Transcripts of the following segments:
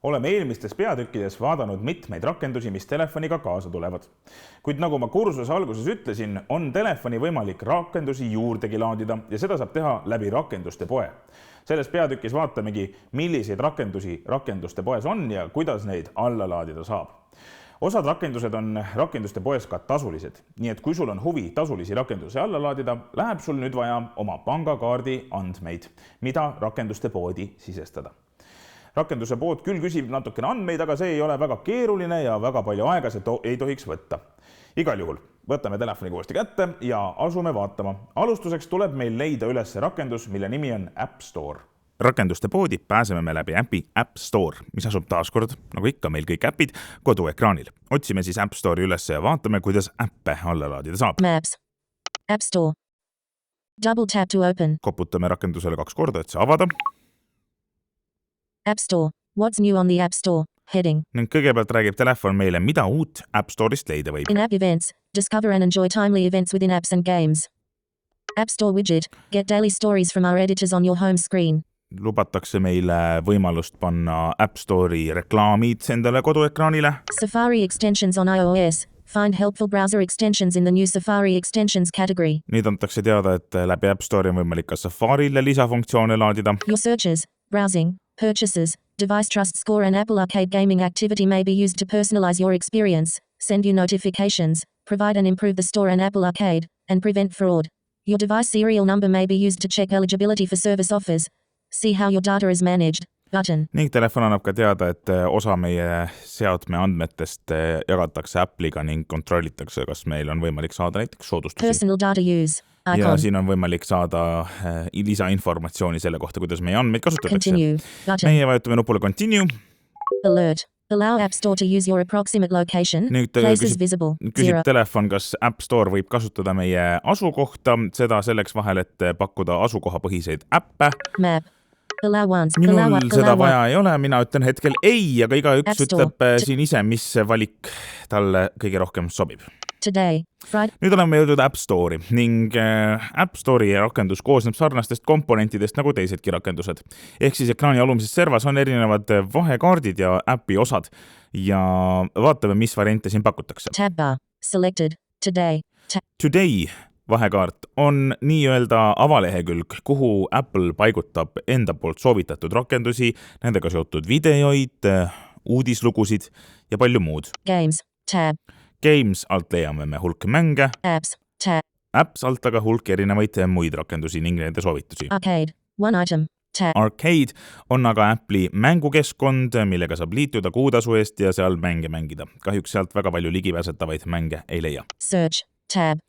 Oleme eelmistes peatükkides vaadanud mitmeid rakendusi, mis telefoniga kaasa tulevad. Kuid nagu ma kursuse alguses ütlesin, on telefoni võimalik rakendusi juurdegi laadida ja seda saab teha läbi rakenduste poe. Selles peatükis vaatamegi, milliseid rakendusi rakenduste poes on ja kuidas neid alla laadida saab. Osad rakendused on rakenduste poes ka tasulised, nii et kui sul on huvi tasulisi rakendusi alla laadida, läheb sul nüüd vaja oma pangakaardi andmeid, mida rakenduste poodi sisestada. Rakenduse pood küll küsib natukene andmeid, aga see ei ole väga keeruline ja väga palju aega see ei tohiks võtta. Igal juhul võtame telefoni uuesti kätte ja asume vaatama. Alustuseks tuleb meil leida üles rakendus, mille nimi on App Store. Rakenduste poodi pääseme me läbi äpi App Store, mis asub taaskord, nagu ikka meil kõik äpid, koduekraanil. Otsime siis App Store'i üles ja vaatame, kuidas äppe alla laadida saab. Maps. App Store. Double tap to open. Koputame rakendusele 2 korda, et see avada. App Store. What's new on the App Store? Heading. Ning kõigepealt räägib telefon meile, mida uut App Store'ist leida võib. In app events, discover and enjoy timely events within apps and games. App Store widget. Get daily stories from our editors on your home screen. Lubatakse meile võimalust panna App Store'i reklaamid endale koduekraanile. Safari extensions on iOS. Find helpful browser extensions in the new Safari extensions category. Nüüd antakse teada, et läbi App Store'i on võimalik ka Safarile lisafunktsioone laadida. Your searches, browsing, purchases, device trust score and Apple Arcade gaming activity may be used to personalize your experience, send you notifications, provide and improve the store and Apple Arcade, and prevent fraud. Your device serial number may be used to check eligibility for service offers. See how your data is managed. Button. Ning telefon annab ka teada, et osa meie seadme andmetest jagatakse Apple'iga ning kontrollitakse, kas meil on võimalik saada näiteks soodustusi. Personal data use. Icon. Ja siin on võimalik saada lisainformatsiooni selle kohta, kuidas meie andmeid kasutatakse. Continue. Button. Meie vajutame nupule Continue. Alert. Allow App Store to use your approximate location. Nüüd Places visible. küsib telefon, kas App Store võib kasutada meie asukohta, seda selleks vahel, et pakkuda asukohapõhiseid äppe. Map. Allow once. Minul seda vaja ei ole, mina ütlen hetkel ei, aga igaüks ütleb siin ise, mis valik talle kõige rohkem sobib. Today. Friday. Nüüd oleme jõudnud App Store'i ning App Store'i rakendus koosneb sarnastest komponentidest nagu teisedki rakendused. Ehk siis ekraani alumises servas on erinevad vahekaardid ja äpi osad ja vaatame, mis variante siin pakutakse. Tab bar. Selected. Today. Today vahekaart on nii-öelda avalehekülg, kuhu Apple paigutab enda poolt soovitatud rakendusi, nendega seotud videoid, uudislugusid ja palju muud. Games. Tab. Games alt leiame me hulk mänge. Apps. Tab. Apps alt aga hulk erinevaid muid rakendusi ning nende soovitusi. Arcade. One item. Tab. Arcade on aga Apple'i mängukeskkond, millega saab liituda kuutasu eest ja seal mänge mängida. Kahjuks sealt väga palju ligipääsetavaid mänge ei leia. Search. Tab.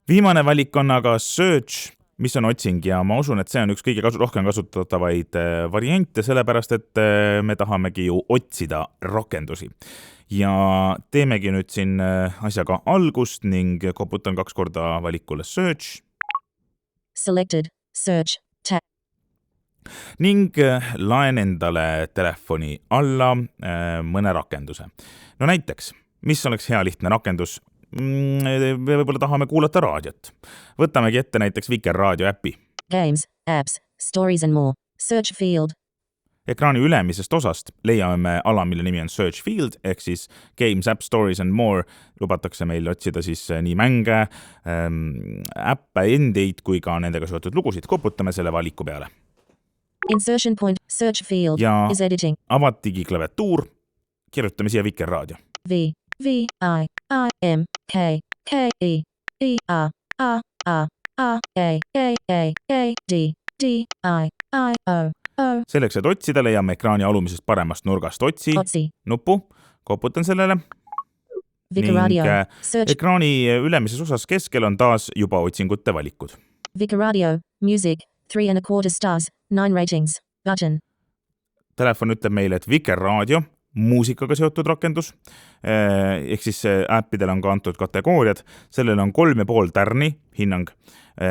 Viimane valik on aga Search, mis on otsing ja ma usun, et see on üks kõige rohkem kasutatavaid variante, sellepärast et me tahamegi ju otsida rakendusi. Ja teemegi nüüd siin asjaga algust ning koputan 2 korda valikule Search. Selected. Search. Tab. Ning laen endale telefoni alla mõne rakenduse. No näiteks, mis oleks hea lihtne rakendus? Võib-olla tahame kuulata raadiot. Võtamegi ette näiteks Vikerraadio äpi. Games, apps, stories and more. Search field. Ekraani ülemisest osast leiame me ala, mille nimi on Search field, ehk siis Games, App, Stories and More. Lubatakse meil otsida siis nii mänge, äppe endeid kui ka nendega seotud lugusid. Koputame selle valiku peale. Insertion point, search field ja is editing. Avatigi klaviatuur, kirjutame siia Vikerraadio. V, I, M, K, E, R, D, O. Selleks, et otsida, leiame ekraani alumisest paremast nurgast otsi nupu, koputan sellele. Vikerraadio. Ning ekraani ülemises osas keskel on taas juba otsingute valikud. Vikerraadio, music, 3.25 stars, 9 ratings, button. Telefon ütleb meile, et Vikerraadio, muusikaga seotud rakendus, ehk siis äppidel on ka antud kategooriad, sellel on 3,5 tärni hinnang,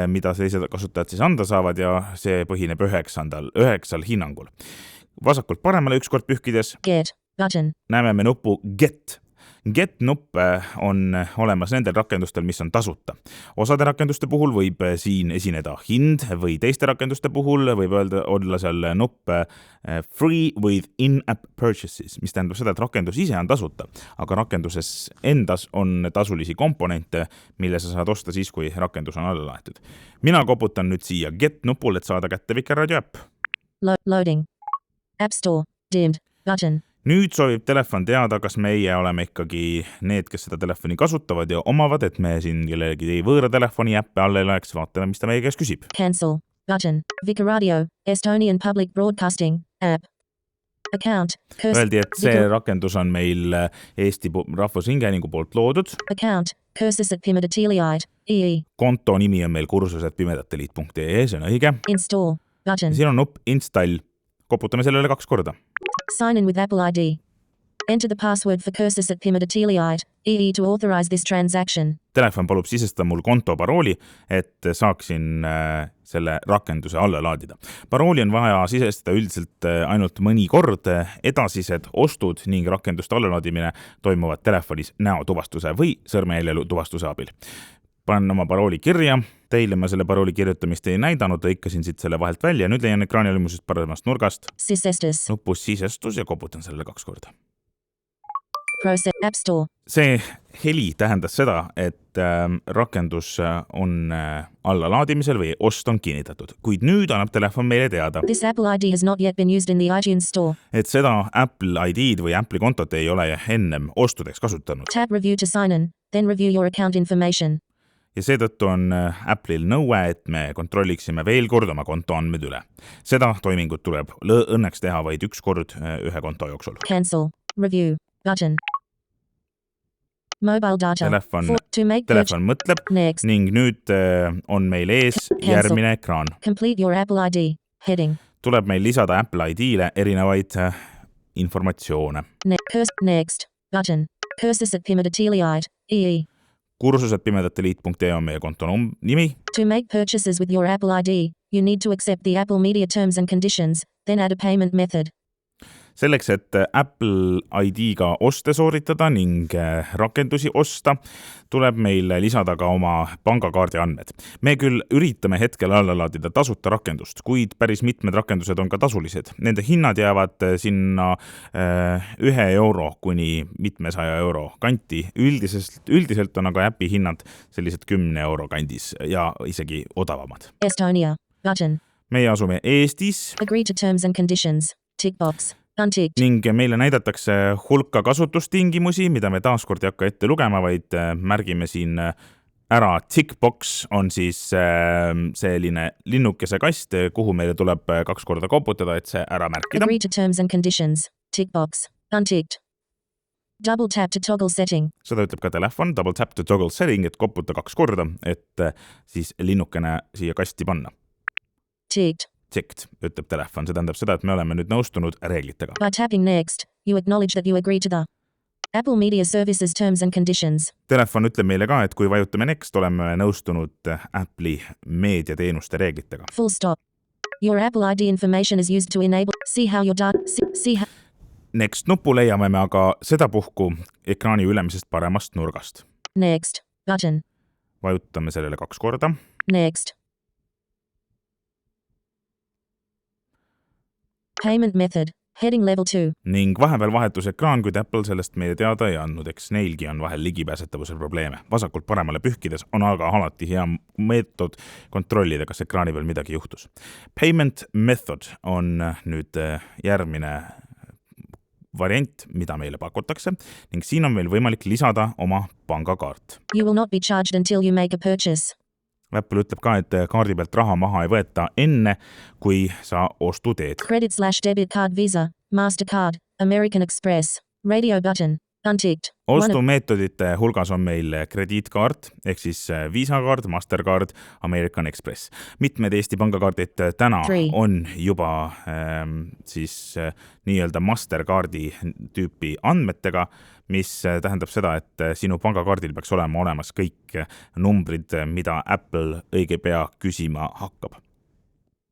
mida sellised kasutajad siis anda saavad ja see põhineb 9 hinnangul. Vasakult paremale 1 kord pühkides Get, button. näeme me nupu Get. Get nupp on olemas nendel rakendustel, mis on tasuta. Osade rakenduste puhul võib siin esineda hind või teiste rakenduste puhul võib olla seal nupp free with in-app purchases, mis tähendab seda, et rakendus ise on tasuta, aga rakenduses endas on tasulisi komponente, mille sa saad osta siis, kui rakendus on alla laetud. Mina koputan nüüd siia Get nupul, et saada kätte Vikerraadio äpp. Loading. App Store. Dimmed. Button. Nüüd soovib telefon teada, kas meie oleme ikkagi need, kes seda telefoni kasutavad ja omavad, et me siin kellelegi võõra telefoni äppe alla ei läheks, vaatame, mis ta meie käest küsib. Cancel. Button. Vikerradio. Estonian Public Broadcasting. App. Account. Öeldi, et see rakendus on meil Eesti Rahvusringhäälingu poolt loodud. Account. Kursused pimedateliide. EE. Konto nimi on meil kursused pimedateliit.ee, see on õige. Install. Button. Siin on nupp install. Koputame sellele 2 korda. Sign in with Apple ID. Enter the password for Kursused pimedateliide. EE to authorize this transaction. Telefon palub sisestada mul konto parooli, et saaksin selle rakenduse alla laadida. Parooli on vaja sisestada üldiselt ainult mõni kord. Edasised ostud ning rakenduste allalaadimine toimuvad telefonis näotuvastuse või sõrmejälje tuvastuse abil. Panen oma parooli kirja. Teile ma selle parooli kirjutamist ei näidanud, lõikasin siit selle vahelt välja. Nüüd leian ekraani olemusest paremast nurgast. Sisestus. Nupus sisestus ja koputan sellele 2 korda. Process. App Store. See heli tähendas seda, et rakendus on alla laadimisel või ost on kinnitatud. Kuid nüüd annab telefon meile teada, This Apple ID has not yet been used in the iTunes Store. et seda Apple ID-d või Apple'i kontot ei ole ennem ostudeks kasutanud. Tap Review to sign in, then review your account information. Ja seetõttu on Apple'il nõue, et me kontrolliksime veel kord oma konto andmed üle. Seda toimingut tuleb õnneks teha vaid 1 kord ühe konto jooksul. Cancel. Review. Button. Mobile data. Telefon mõtleb Next. ning nüüd on meil ees järgmine ekraan. Complete your Apple ID. Heading. Tuleb meil lisada Apple ID-le erinevaid informatsioone. Next. Button. Kursused pimedateliide. EE. Kursused pimedateliit.ee on meie konto nimi. To make purchases with your Apple ID, you need to accept the Apple Media terms and conditions, then add a payment method. Selleks, et Apple ID-ga oste sooritada ning rakendusi osta, tuleb meil lisada ka oma pangakaardi andmed. Me küll üritame hetkel alla laadida tasuta rakendust, kuid päris mitmed rakendused on ka tasulised. Nende hinnad jäävad sinna 1 euro kuni mitmesaja euro kanti. Üldiselt on aga äpi hinnad sellised 10 euro kandis ja isegi odavamad. Estonia. Button. Meie asume Eestis. Agree to terms and conditions. Tickbox. Unticked. Ning meile näidatakse hulka kasutustingimusi, mida me taaskord ei hakka ette lugema, vaid märgime siin ära. Tickbox on siis selline linnukese kast, kuhu meile tuleb 2 korda koputada, et see ära märkida. Agree to terms and conditions. Tickbox. Unticked. Double tap to toggle setting. Seda ütleb ka telefon. Double tap to toggle setting, et koputa 2 korda, et siis linnukene siia kasti panna. Ticked. Ticked, ütleb telefon. See tähendab seda, et me oleme nüüd nõustunud reeglitega. By tapping next, you acknowledge that you agree to the Apple Media Services terms and conditions. Telefon ütleb meile ka, et kui vajutame next, oleme nõustunud Apple'i meediateenuste reeglitega. Full stop. Your Apple ID information is used to enable see how your data see how Next nupu leiame me aga sedapuhku ekraani ülemisest paremast nurgast. Next. Button. Vajutame sellele 2 korda. Next. Payment method. Heading level 2. Ning vahepeal vahetus ekraan, kuid Apple sellest meile teada ei andnud, eks neilgi on vahel ligipääsetavusel probleeme. Vasakult paremale pühkides on aga alati hea meetod kontrollida, kas ekraani peal midagi juhtus. Payment method on nüüd järgmine variant, mida meile pakutakse, ning siin on meil võimalik lisada oma pangakaart. You will not be charged until you make a purchase. Apple ütleb ka, et kaardi pealt raha maha ei võeta enne, kui sa ostu teed. Credit/debit card Visa, Mastercard, American Express, radio button, unticked. Ostumeetodite hulgas on meil krediitkaart, ehk siis Visa-kaart, Mastercard, American Express. Mitmed Eesti pangakaardid täna on juba nii-öelda Mastercardi tüüpi andmetega, mis tähendab seda, et sinu pangakaardil peaks olema olemas kõik numbrid, mida Apple õige pea küsima hakkab.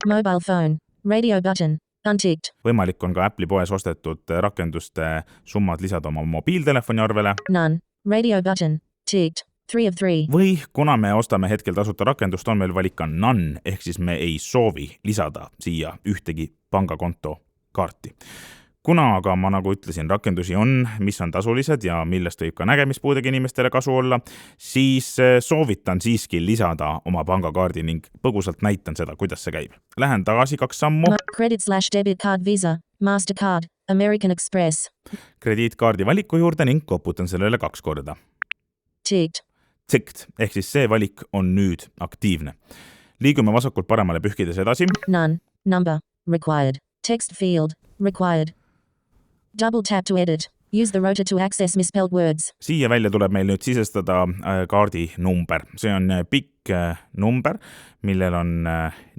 Mobile phone, radio button, Unticked. Võimalik on ka Apple'i poes ostetud rakenduste summad lisada oma mobiiltelefoni arvele None. Radio button. Ticked. 3 of 3. või kuna me ostame hetkel tasuta rakendust, on meil valik ka none, ehk siis me ei soovi lisada siia ühtegi pangakonto kaarti. Kuna aga ma nagu ütlesin, rakendusi on, mis on tasulised ja millest võib ka nägemispuudega inimestele kasu olla, siis soovitan siiski lisada oma pangakaardi ning põgusalt näitan seda, kuidas see käib. Lähen tagasi 2 sammu. Credit/debit card Visa, Mastercard, American Express. Krediitkaardi valiku juurde ning koputan sellele 2 korda. Ticked. Ticked, ehk siis see valik on nüüd aktiivne. Liigume vasakult paremale pühkides edasi. None. Number. Required. Text field. Required. Double tap to edit. Use the rotor to access misspelled words. Siia välja tuleb meil nüüd sisestada kaardi number. See on pikk number, millel on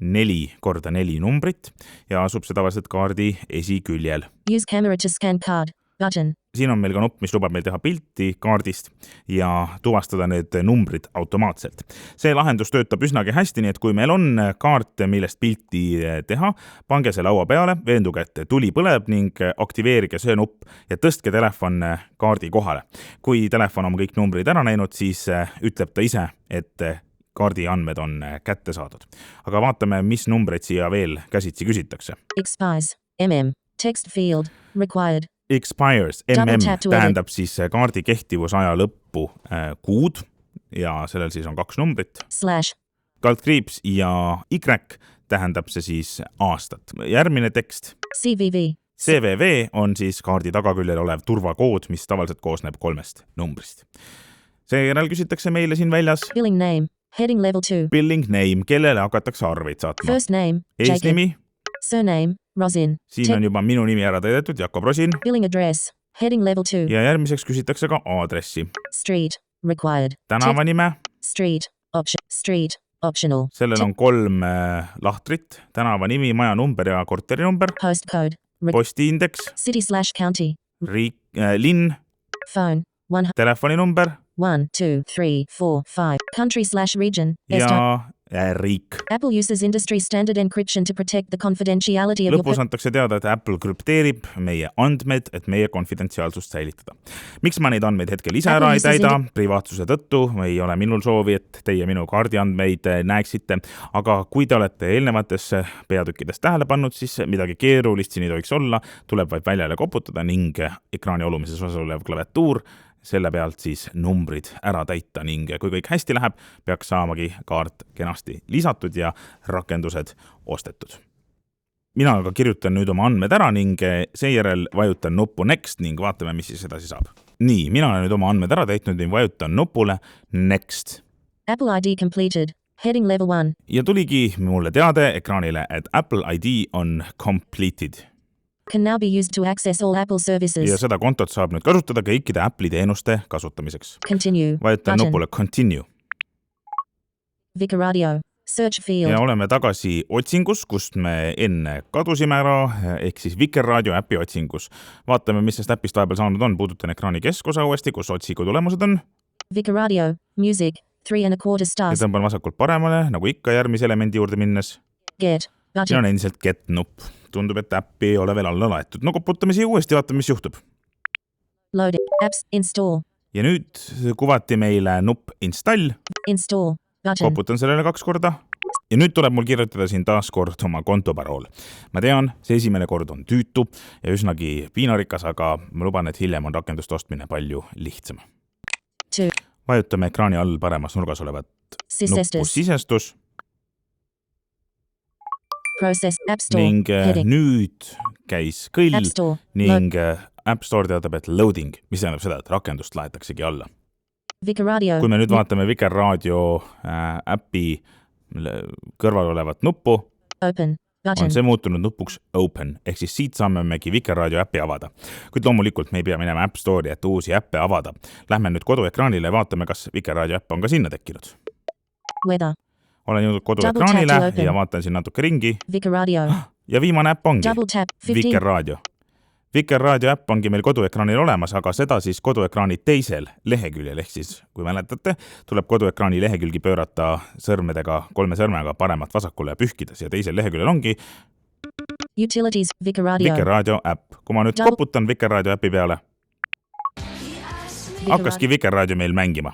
4 korda 4 numbrit ja asub see tavaliselt kaardi esiküljel. Use camera to scan card. Button. Siin on meil ka nupp, mis lubab meil teha pilti kaardist ja tuvastada need numbrid automaatselt. See lahendus töötab üsnagi hästi, nii et kui meil on kaart, millest pilti teha, pange see laua peale, veenduge, et tuli põleb ning aktiveerige see nupp ja tõstke telefon kaardi kohale. Kui telefon on kõik numbrid ära näinud, siis ütleb ta ise, et kaardi andmed on kätte saadud. Aga vaatame, mis numbreid siia veel käsitsi küsitakse. Expires. Text field. Required. Expires, tähendab siis kaardi kehtivusaja lõppu kuud ja sellel siis on 2 numbrit. / kaldkriips ja Y tähendab see siis aastat. Järgmine tekst. CVV on siis kaardi tagaküljel olev turvakood, mis tavaliselt koosneb 3 numbrist. Seejärel küsitakse meile siin väljas Billing name. Heading level 2. Billing name, kellele hakatakse arveid saatma. First name. Eesnimi. Surname. Rosin. Siin on juba minu nimi ära täidetud, Jakob Rosin. Billing address. Heading level 2. Ja järgmiseks küsitakse ka aadressi. Street. Required. Tänavanime. Street. Street. Optional. Sellel on 3 lahtrit. Tänavanimi, maja number ja korteri number. Postcode. Postiindeks. City/county. Linn. Phone. 1. Telefoninumber. 1, 2, 3, 4, 5. Country/region. Ja riik. Apple uses industry standard encryption to protect the confidentiality of Lõpus antakse teada, et Apple krüpteerib meie andmed, et meie konfidentsiaalsust säilitada. Miks ma neid andmeid hetkel ise ära ei täida? Privaatsuse tõttu ei ole minul soovi, et teie minu kaardiandmeid näeksite, aga kui te olete eelnevates peatükkides tähele pannud, siis midagi keerulist siin ei tohiks olla, tuleb vaid väljale koputada ning ekraani olumises osas olev klaviatuur, selle pealt siis numbrid ära täita ning kui kõik hästi läheb, peaks saamagi kaart kenasti lisatud ja rakendused ostetud. Mina aga kirjutan nüüd oma andmed ära ning seejärel vajutan nuppu Next ning vaatame, mis siis edasi saab. Nii, mina olen nüüd oma andmed ära täitnud ning vajutan nupule Next. Apple ID completed. Heading level 1. Ja tuligi mulle teade ekraanile, et Apple ID on completed. Can now be used to access all Apple services. Ja seda kontot saab nüüd kasutada kõikide Apple'i teenuste kasutamiseks. Continue. Vajutan nupule Continue. Vicar Radio. Search field. Ja oleme tagasi otsingus, kust me enne kadusime ära, ehk siis Vicar Radio äpi otsingus. Vaatame, mis sest äpist vahepeal saanud on. Puudutan ekraani keskosa uuesti, kus otsiku tulemused on. Vicar Radio. Music. 3.25 stars. Ja tõmban vasakult paremale, nagu ikka järgmise elemendi juurde minnes. Get. Siin on endiselt Get nupp. Tundub, et äppi ei ole veel alla laetud. No koputame siia uuesti, vaatame, mis juhtub. Loading. Apps. Install. Ja nüüd kuvati meile nupp Install. Install. Button. Koputan sellele 2 korda. Ja nüüd tuleb mul kirjutada siin taas kord oma kontoparool. Ma tean, see esimene kord on tüütu ja üsnagi piinarikas, aga ma luban, et hiljem on rakendust ostmine palju lihtsam. 2. Vajutame ekraani all paremas nurgas olevat nuppu sisestus. Process. App Store. Ning nüüd käis kõll App Store. ning App Store teatab, et loading, mis tähendab seda, et rakendust laetaksegi alla. Vicar Radio. Kui me nüüd vaatame Vicar Radio äpi kõrval olevat nuppu, Open. Button. on see muutunud nupuks Open, ehk siis siit saame megi Vicar Radio äppi avada. Kuid loomulikult me ei pea minema App Store'i, et uusi äppe avada. Lähme nüüd koduekraanile ja vaatame, kas Vicar Radio äpp on ka sinna tekkinud. Weather. Olen jõudnud koduekraanile ja vaatan siin natuke ringi. Vicar Radio. Ja viimane äpp ongi Double tap. 15. Vicar Radio. Vicar Radio äpp ongi meil koduekraanil olemas, aga seda siis koduekraani teisel leheküljel, ehk siis, kui mäletate, tuleb koduekraani lehekülgi pöörata sõrmedega, 3 sõrmega paremat vasakule ja pühkides ja teisel leheküljel ongi Utilities, Vicarradio. Vikerraadio äpp. Kui ma nüüd Double- koputan Vikerraadio äpi peale, hakkaski Vikerraadio meil mängima.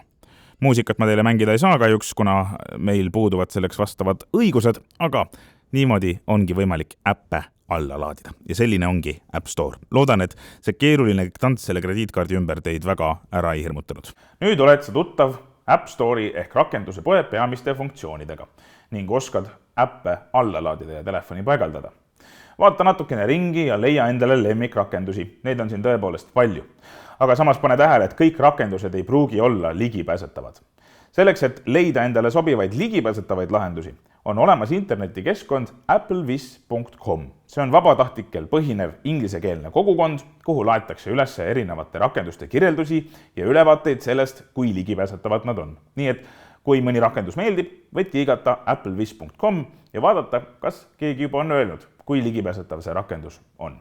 Muusikat ma teile mängida ei saa kahjuks, kuna meil puuduvad selleks vastavad õigused, aga niimoodi ongi võimalik äppe alla laadida. Ja selline ongi App Store. Loodan, et see keeruline tants selle krediitkaardi ümber teid väga ära ei hirmutanud. Nüüd oled sa tuttav App Store'i ehk rakenduse poe peamiste funktsioonidega ning oskad äppe alla laadida ja telefoni paigaldada. Vaata natukene ringi ja leia endale lemmikrakendusi. Neid on siin tõepoolest palju. Aga samas pane tähele, et kõik rakendused ei pruugi olla ligipääsetavad. Selleks, et leida endale sobivaid ligipääsetavaid lahendusi, on olemas internetikeskkond applevis.com. See on vabatahtlikel põhinev inglisekeelne kogukond, kuhu laetakse üles erinevate rakenduste kirjeldusi ja ülevaateid sellest, kui ligipääsetavad nad on. Nii et kui mõni rakendus meeldib, võid kiigata applevis.com ja vaadata, kas keegi juba on öelnud, kui ligipääsetav see rakendus on.